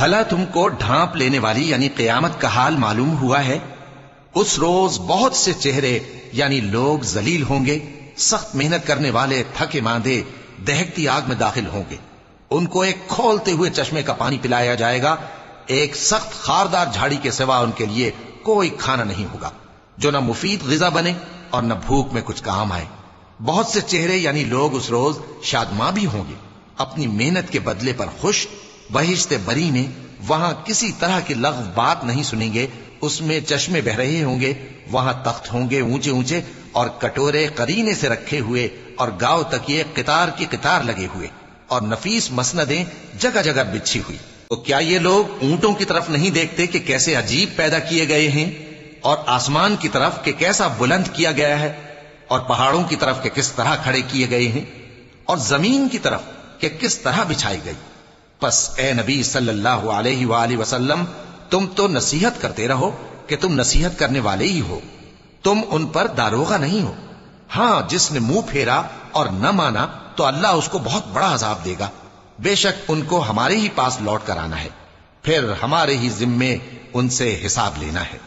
بھلا تم کو ڈھانپ لینے والی یعنی قیامت کا حال معلوم ہوا ہے؟ اس روز بہت سے چہرے یعنی لوگ ذلیل ہوں گے، سخت محنت کرنے والے تھکے ماندے دہکتی آگ میں داخل ہوں گے. ان کو ایک کھولتے ہوئے چشمے کا پانی پلایا جائے گا، ایک سخت خاردار جھاڑی کے سوا ان کے لیے کوئی کھانا نہیں ہوگا جو نہ مفید غذا بنے اور نہ بھوک میں کچھ کام آئے. بہت سے چہرے یعنی لوگ اس روز شادماں بھی ہوں گے، اپنی محنت کے بدلے پر خوش. بہشت بری میں وہاں کسی طرح کی لغو بات نہیں سنیں گے، اس میں چشمے بہ رہے ہوں گے، وہاں تخت ہوں گے اونچے اونچے اور کٹورے قرینے سے رکھے ہوئے اور گاؤ تکیے قطار کی قطار لگے ہوئے اور نفیس مسندیں جگہ جگہ بچھی ہوئی. تو کیا یہ لوگ اونٹوں کی طرف نہیں دیکھتے کہ کیسے عجیب پیدا کیے گئے ہیں، اور آسمان کی طرف کہ کیسا بلند کیا گیا ہے، اور پہاڑوں کی طرف کہ کس طرح کھڑے کیے گئے ہیں، اور زمین کی طرف کہ کس طرح بچھائی گئی؟ پس اے نبی صلی اللہ علیہ وآلہ وسلم، تم تو نصیحت کرتے رہو کہ تم نصیحت کرنے والے ہی ہو، تم ان پر داروغہ نہیں ہو. ہاں، جس نے منہ پھیرا اور نہ مانا تو اللہ اس کو بہت بڑا عذاب دے گا. بے شک ان کو ہمارے ہی پاس لوٹ کر آنا ہے، پھر ہمارے ہی ذمے ان سے حساب لینا ہے.